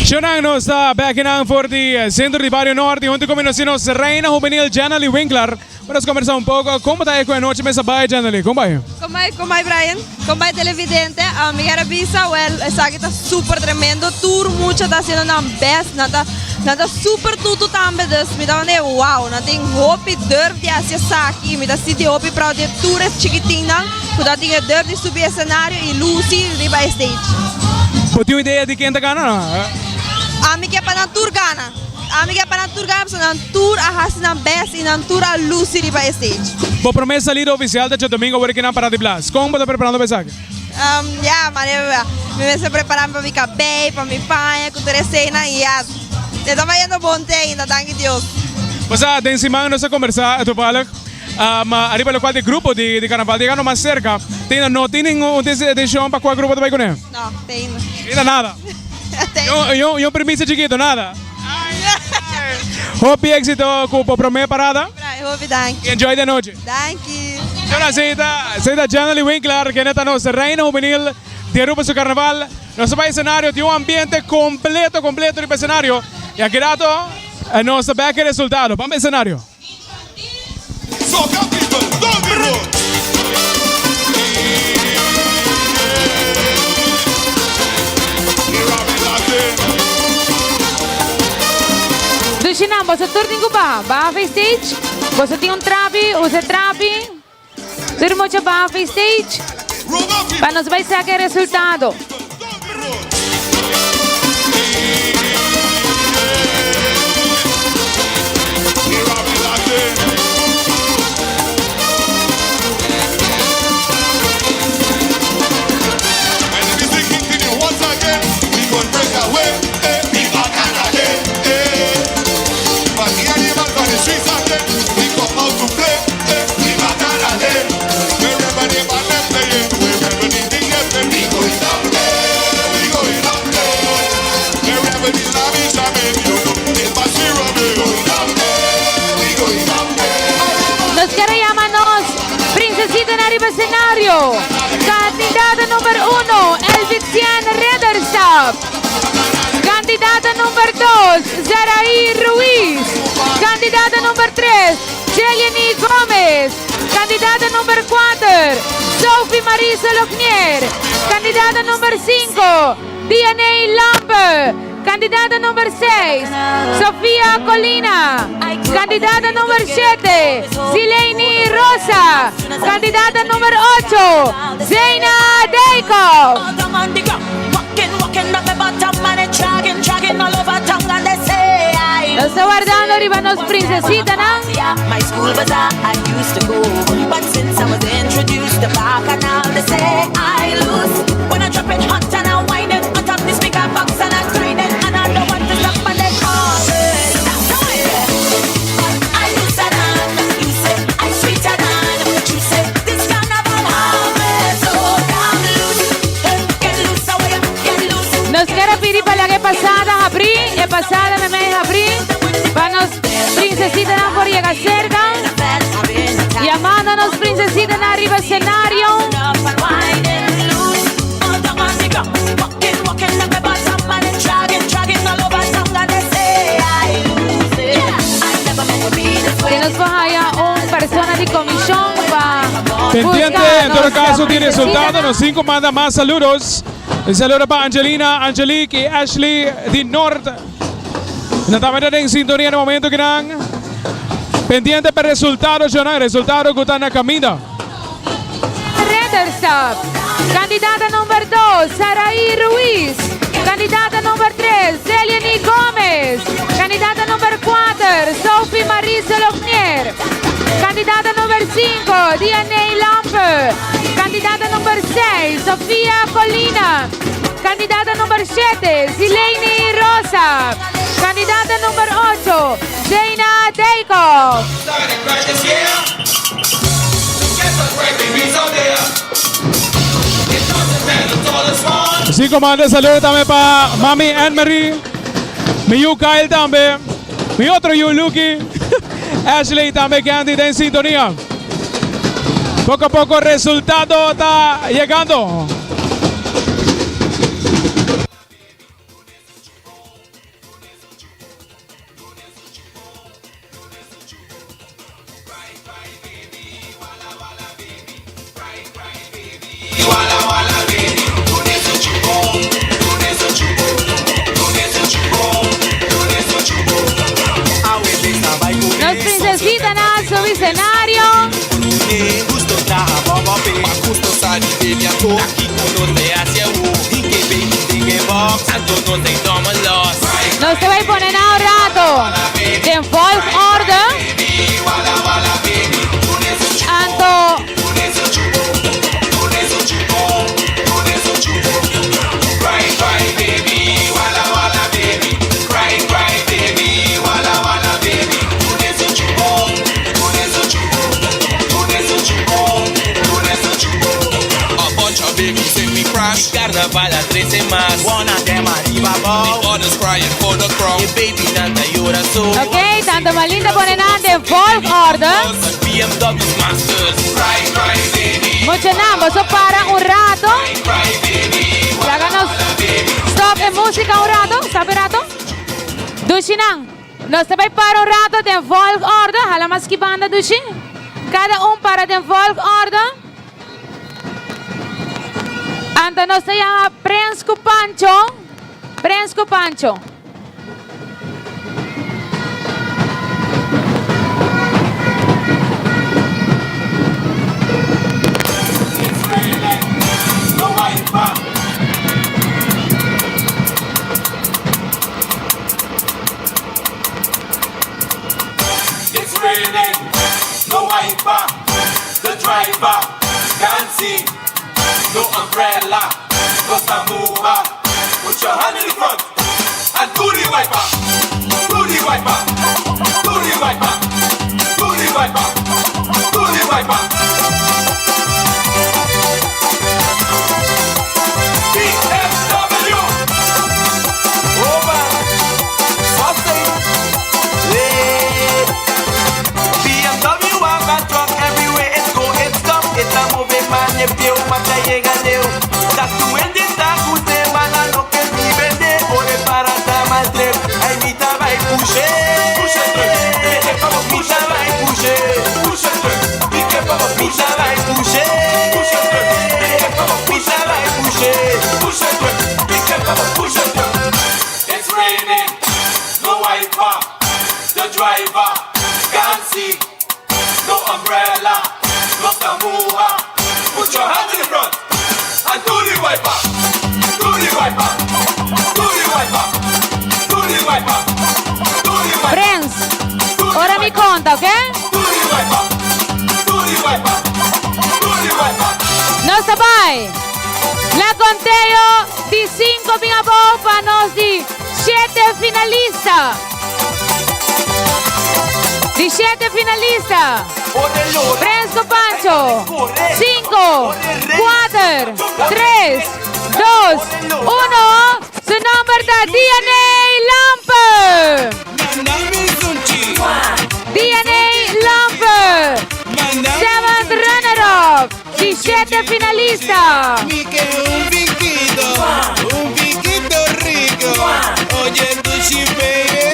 Tjonang nos back in voor the centro de Barrio Norte. Junto com nós nos Reina Juvenil Janely Winkler. Vamos conversar pouco. Como está aí com a noite mesa by Janely? Como vai? Como vai, Brian? Como vai, televidente? Me quero avisar, essa aqui está super tremendo. Tour muito está sendo na best. Nada super tudo também. Me dá wow. Não tem hope durf de acessar aqui. Me dá city hope para o tour é chiquitinho. Kuda tem durf de subir cenário e Lucy riba stage. Pode uma ideia de quem está ganhando? Ami que para tour gana. Ami que para tour gana, so na tour a hasina best e na tour a Lucy riba stage. Bo promessa salida oficial de domingo para que não parar de blas. Como está preparando para isso? Mas me estou preparando para mi cabelo, para mi panha, com terecena e já. Estou fazendo bom ainda, danke Deus. Basta den simang nós conversar, tu fala, arriba lo qual de grupo de carnaval, digamos mais cerca, não tem nenhum decisão para qual grupo tu vai com ele? Não, tem. Ainda nada. Yo permiso chiquito, nada. Hope éxito com a primeira parada. Hope, dank. Enjoy the noite. Thank you. Ahora seita Janely Winkler, que neta nos Reina Juvenil de Rupa su Carnaval. Nosso escenario tiene un ambiente completo de escenario. Y aquí rato nos back el resultado. Vamos al escenario. Soca people, don't be rude. Ducinam, você torna em Cuba, vai a stage, você tem trapi, usa trapi, turmo já vai a stage, para nós vai ser aquele resultado. Nos queremos Princesita en arriba escenario, candidata número 1, Elvician Rederstap, candidata número 2, Zaraí Ruiz, candidata número 3, Jeleny Gómez, candidata número 4, Sophie Marisa Lochnier, candidata número 5, DNA Lampe, candidata número 6, Sofía Colina, candidata número 7, Sileni Rosa, candidata número 8, Zeina Deikov. Lo sto guardando, arrivano Princesita, no? My school bazaar I used to go, but since I was introduced to Bacchanal, they say I lose. When I drop it hot and I wind it, on top the speaker box and I grind it, and I don't want to stop and they call it. I lose and you say I sweet and you say this carnival harvest, so damn loose, get loose away, get loose. Nos quiere pedir para la que pasada, abrí, e pasada me me abrí. Vamos, Princesita no por llegar cerca. Llamándonos Princesita en arriba escenario. Que nos vaya un persona de comisión para Pendiente, en todo caso, tiene resultado. Nos 5 manda más saludos. Un saludo para Angelina, Angelique y Ashley de Norte. Estamos en sintonía en el momento que están pendientes para el resultado, Jonah. Resultado que están en camino. Rederstap, candidata número 2, Zaraí Ruiz, candidata número 3, Jeleny Gómez, candidata número 4, Sophie Marisa Lochnier, candidata número 5, DNA Lampe, candidata número 6, Sofía Colina, candidata número 7, Sileni Rosa, candidata número 8, Zeina Deikov. Así como manda saludos también para Mami Anne-Marie, mi Yu Kyle también, mi otro Yu Lucky, Ashley también que anda en sintonía. Poco a poco el resultado está llegando. para las 13 más. One of them arriba above. The others crying for the crown. The baby Nanta llora so. Ok, tanto más linda ponen de Folk Order. BMW Masters. Cry, cry, baby. Mucho nambo, so para un rato. Cry, baby. Y háganos stop de música un rato. ¿Sabe rato? Dushinan, nos te para un rato de Folk Order. Hala mas que banda Dushi. Cada para de Folk Order. Anto nos se llama Prensco Pancho. Prensco Pancho. It's raining, no wiper. The driver can't see. No umbrella, no samoa. Put your hand in the front and do the wiper. Do the wiper. Do the wiper. Do the wiper. Do the wiper. BMW. Over. Something. BMW have a truck everywhere it go, it stop. It's a moving man, if you mata llega leo. Das tu ende, da guste, mana lo que mi vende. Ore para damas trep, ay mita va y puxe. Push it through. Mita va y puxe. Push it through. Be careful. Mita va y puxe. Push it through. Be careful. Mita va y puxe. Push it through. Be careful. Push it through. It's raining, no wiper. The driver can't see. No umbrella, no samoa. Put your hand in the front and do the wiper. Do the wiper. Do the wiper. Do the wiper. Do the wiper. Prens, Do the ora mi wiper. conta, ok? Do the wiper. Do the wiper. Do the wiper. No sabai. La conteo di 5 pinabou para nos di 7 finalistas. Di 7 finalistas. Fresco Pancho. 5, 4, 3, 2, 1. Su nombre da DNA Lamper. DNA Lamper. 7 runner-up. 17 finalistas. Un piquito rico. Oye, Gucci, baby.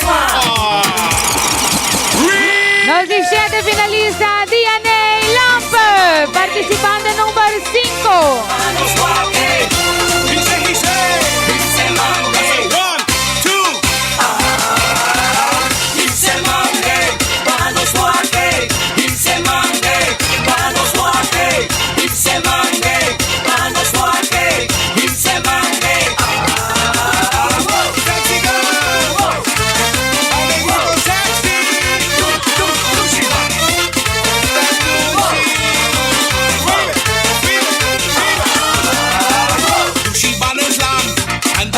Los 17 finalistas DNA Lamper. Participante número 5.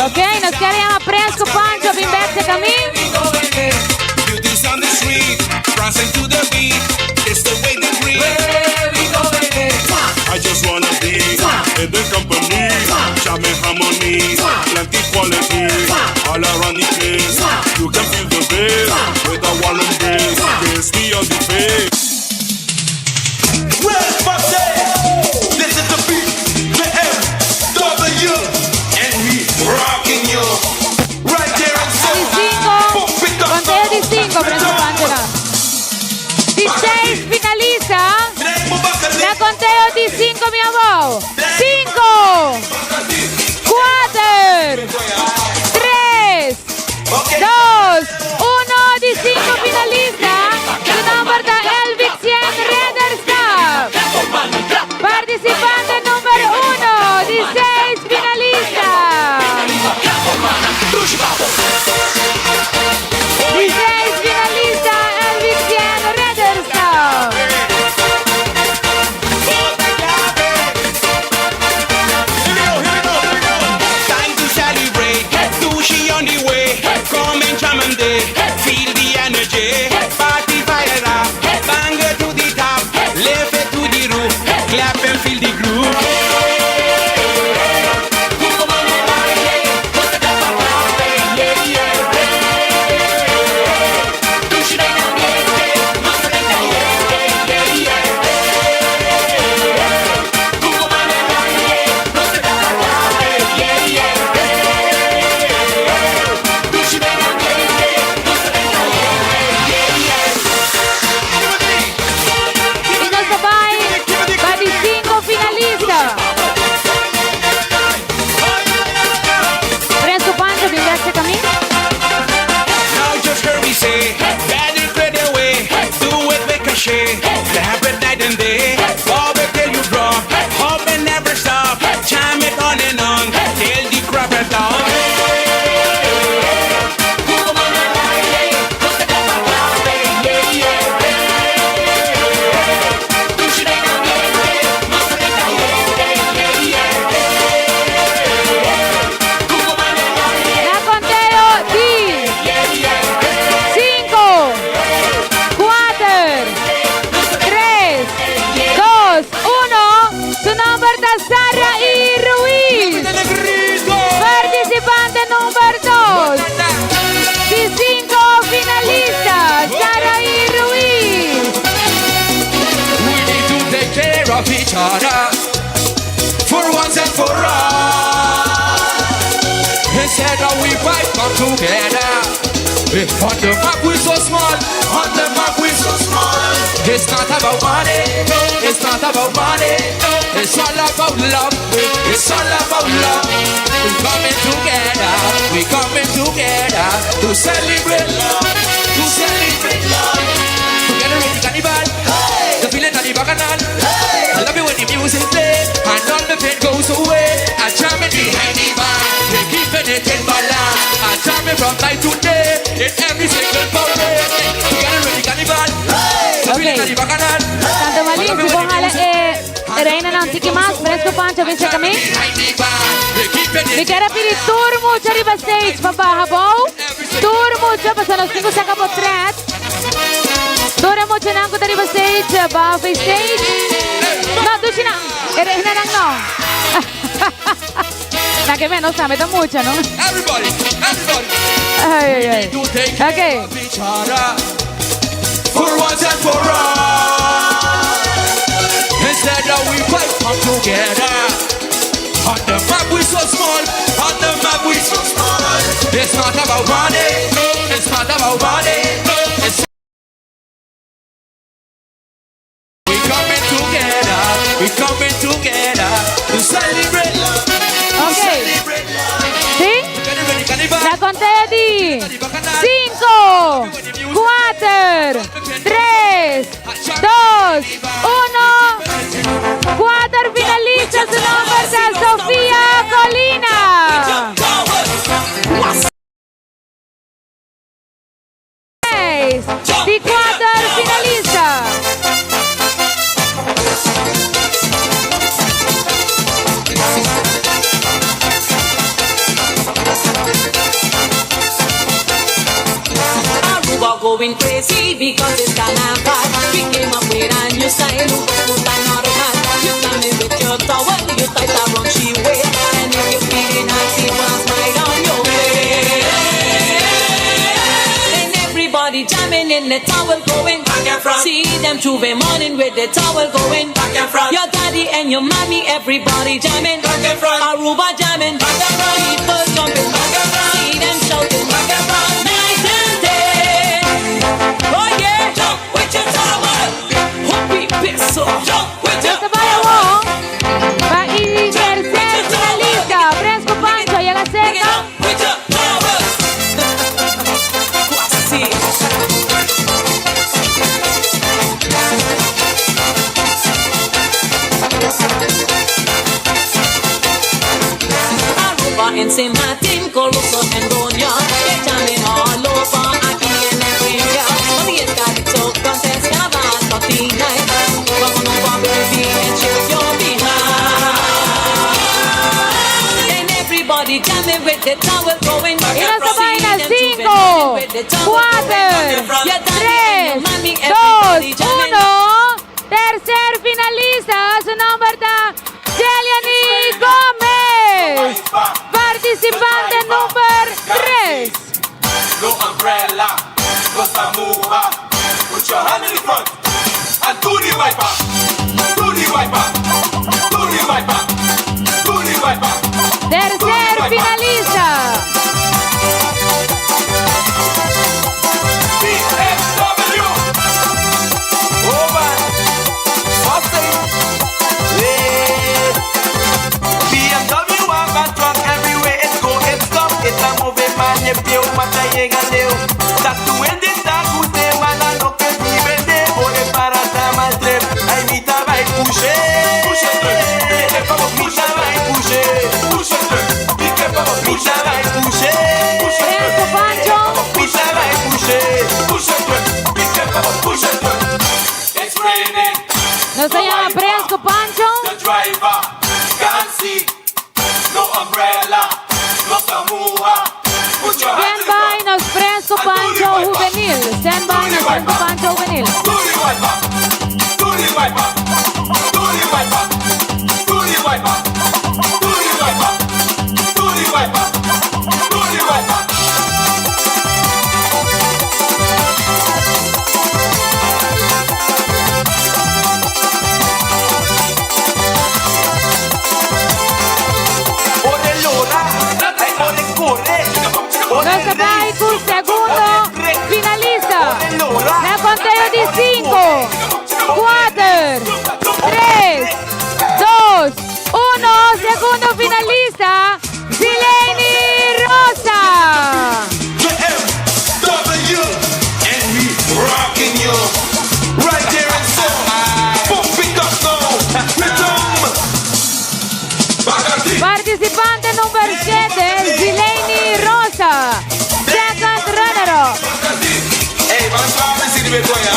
Ok, nos queremos Fresco Pancho, Bimbexe Camín. Beauty's on the street, crossing to the beat. It's the way they breathe. I just wanna be in the company, jamming harmony, plenty quality, all around the place. You can feel the bass with a warm embrace. Kiss me on the face. Well, this is the beat, the MW, and we rocking you right there and so. Di 5, conteo di 5, Fresco Pancho. 16 finalistas. La conteo di 5, mi amor. 5, 4, 3, 2, 1 di 5 finalistas. Su nombre da Elvic 100 Redder Staff. Participante número 1 di 6 finalistas. 16 finalistas Elvic 100 Redder Staff. Time to celebrate. Instead of we fight, come together. On the map we so small, on the map we so small. It's not about money, it's not about money. It's all about love, it's all about love. We're coming together, we're coming together to celebrate love, to celebrate love. Together with the carnival, the feeling of the bacchanal. I love it when the music plays and all the pain goes away. I'm jamming behind the bar, we're keeping it in balance. I'm jamming from night to day in every single parade. Together with the carnival, the feeling of the bacchanal. Tanto malissimo, con Reina Nantiki Mas, Fresco Pancho, vince kami. Vi kera pili tour mucho riba stage, pabahabaw. Tour mucho, basta los 5 sa kapotret. Tour mucho nang ko riba stage, ba face stage. No, dushi na. Reina nang no. Na que menos sabe da mucho, no? Everybody, everybody. Ay, ay, ay. Okay. For once and for all. Instead of we fight, come together. On the map we so small, on the map we so small. It's not about money, it's not about money. It's we coming together, we coming together to celebrate love. Okay. Celebrate love. ¿Sí? Ready, carnival. La contea di 5, 4, 3, 2, 1. Quarter finalistas su nombre de Sofía Colina. Di quarter finalista. Aruba going crazy because it's carnival. We came up with a new style, normal. You come in with your towel, you tie the wrong she way. And if you're feeling hot, was right on your way. And everybody jamming in the towel going back and front. See them Tuesday morning with the towel going back and front. Your daddy and your mommy, everybody jamming back and front. Aruba jamming back and front. People jumping back and front. See them shouting back and front. Night and day. Oh yeah, jump with your towel. Hoppy pistol, jump with your Sa bayaw, pa i-tercer finalista. Fresco Pancho, llega cerca. with your towel. Quasi. Aruba and St. Martin, Coloso and Doña. They're jamming all over, aquí and everywhere. But the Escalito contest, Carnaval, party night. Vamos over, baby, and shake your behind. And everybody jamming with the towel going. Y nos vaina 5, 4, 3, 2, 1. Tercer finalista, su nombre está Celiani Gómez. Participante número 3. No umbrella, no samuha. Put your hand in the front and do the wiper. Do the wiper. Do the wiper. Do the wiper. Tercer finalista. BMW. Over. Something. BMW have a truck everywhere it go, it stop. It's a moving man, if you mata llega leo. Tatuende takute mana no que ni vende. Ore para damas trep. Ay, mita va y puche. Push it, Mita va y puche. push it, be careful, push Mita va y puche. Fresco Pancho. Mita va y puche. push it, be careful, push it. It's raining, No se llama Fresco Pancho. the driver can't see. No umbrella, no samuha. Put your hand Stand in the by, front. nos Fresco Pancho Juvenil. Stand by, nos Fresco Pancho Juvenil. Do the wiper, do the wiper, do the wiper, do the wiper, do the wiper, do the wiper, do the wiper. Ore Lola, ay ore corre. me go ya.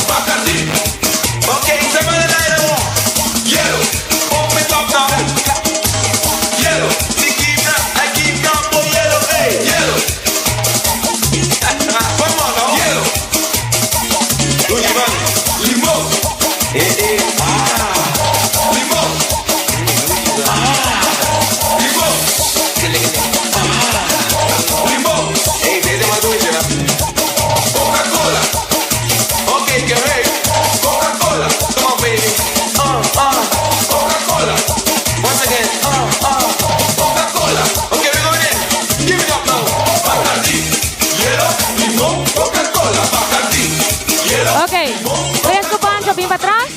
Bacardi. Okay, somebody light it up. Yellow. Open it up now. Yellow. See, keep that. I keep down for yellow. Hey, yellow. Come on now. Yellow. Limón. Limón. Limón. Hey, desde Maduya. Coca-Cola. Okay, get ready. Coca-Cola. Come on, baby. Coca-Cola. Once again. Coca-Cola. Okay, we're going in. Give it up now. Bacardi. Hielo, limón, Coca-Cola. Bacardi. Hielo, Ok, Fresco Pancho, bien para atrás.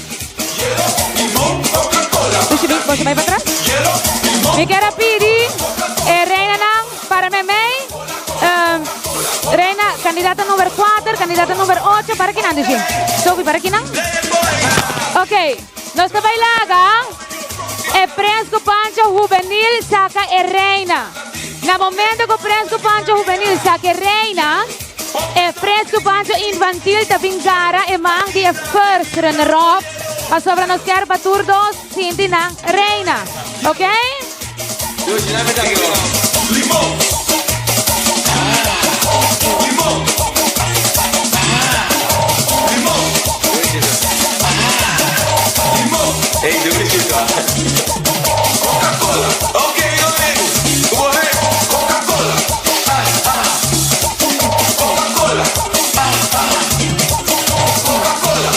limón, Coca-Cola. Tushi, vos vais para atrás. Hielo, limón. Me quero pedir, Reina Nang, para mim, Reina, candidata número 4, candidata número 8, para quem não, Dushi? Sophie, para quem não? Ok, nós também lá, é Fresco Pancho Juvenil, saca é Reina. No momento que o Fresco Pancho Juvenil saca é Reina, é Fresco Pancho Infantil, tá vingara, e mang die first runner-up. A sobra nos quer batur dos, Cindy Nang, Reina. Ok? Limón. Limón. Limón. Limón. Hey, do it, Coca-Cola. Okay, go ahead. Go ahead. Coca-Cola. Coca-Cola. Coca-Cola.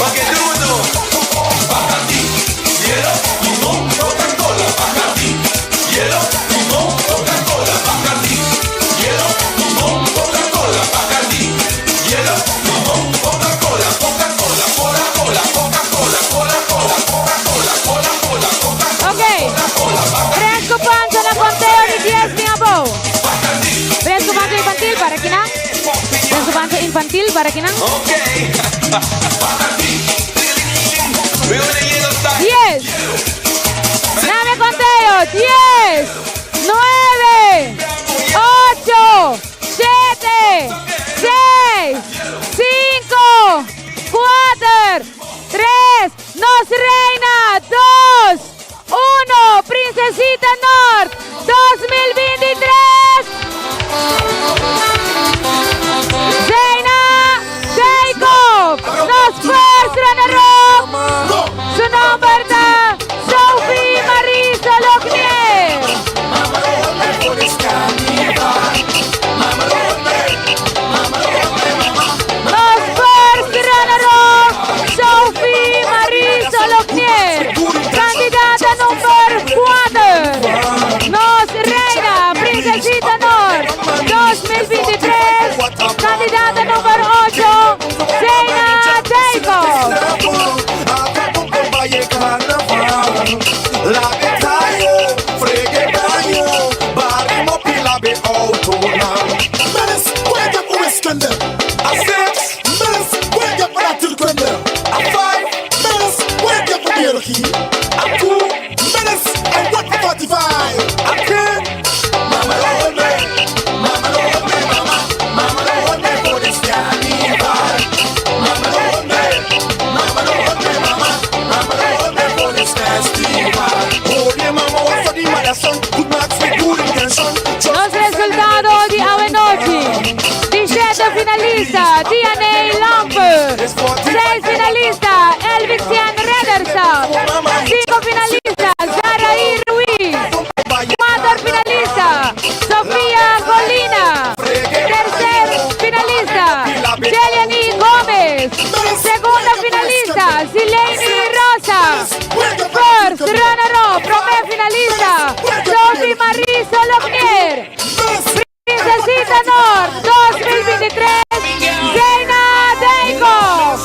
Okay, do it, do it. Bacardi. Hielo, limón, Coca-Cola. Bacardi. Hielo, limón, Coca-Cola. Bacardi. Hielo, limón, Coca-Cola. Bacardi. Hielo, limón, Coca-Cola. Coca-Cola, Coca-Cola, Coca-Cola, Coca-Cola, Coca-Cola, Coca-Cola, Coca-Cola. Ok. Fresco Pancho na conteo de 10, minha boa. Fresco Pancho Infantil, para quem não? Fresco Pancho Infantil, para quem não? Okay. Bacardi. We're gonna yellow side. 10. Dame conteo. 10, 9, 8, 7, 6, 5, 4, 3, nos Reina, 2, 1, Princesita North, 2023. Zeina Jacob, nos first runner-up. Su nombre da Sophie Marisa Locnier. Nos first runner-up, Sophie Marisa Locnier. Candidata número 4. Nos Reina, Princesita North, 2023. Candidata número 8, Zeina Jacob. Los resultados de Avenochi. 17 finalistas, DNA Lampe. 6 finalistas, Elvixian Redersa. 5 finalistas, Zaraí Ruiz. 4 finalistas, Sofía Colina. Tercer finalista, Jeliani Gómez. Segunda finalista, Sileni Rosa. First runner-up, primer finalista, Sophie Marisa Locnier. Princesita North 2023, Zeina Jacob.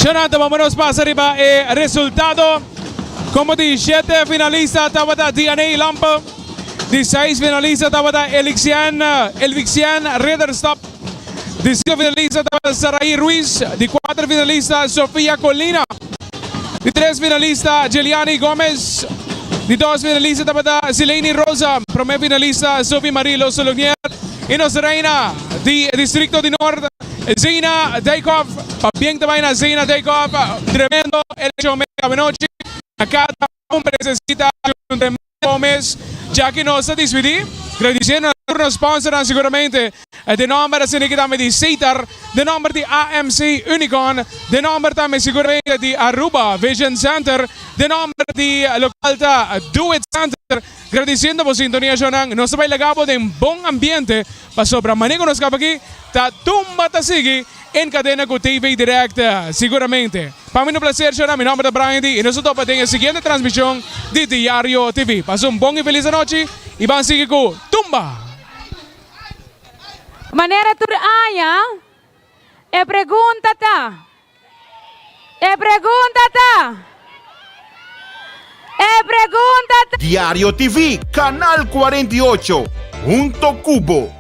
Jonathan, vámonos más arriba. Resultado, como 17 finalistas, estaba DNA Lampa. 16 finalistas, estaba Elixian Rederstop. 15 finalistas, estaba Saraí Ruiz. 4 finalistas, Sofía Colina. 3 finalistas, Geliani Gómez. 2 finalistas, estaba Sileni Rosa. Primer finalista, Sophie Marilo Solonier. Y nos reina de Distrito de Norte, Zina Daykov. Bien también a Zina Daykov. Tremendo el hecho de noche. Cada hombre necesita un tremendo mes. Ya que nos despedí, agradeciendo a los sponsors seguramente. De nombre de Citar, de nombre de AMC Unicorn, de nombre también seguramente de Aruba Vision Center, de nombre de local Do It Center. Agradeciendo por sintonía, Jonan. Nos va a legado de un buen ambiente. Pasó para manejo nos acaba aquí. Ta tumba ta sigue en cadena con TV directa, seguramente. Para mí un placer, Jonan. Mi nombre es Brian D. Y nosotros en la siguiente transmisión de Diario TV. Pasó un buen y feliz noche. Y van a seguir con Tumba. Manera tur aya. Pregúntate. Diario TV, Canal 48, Junto Cubo.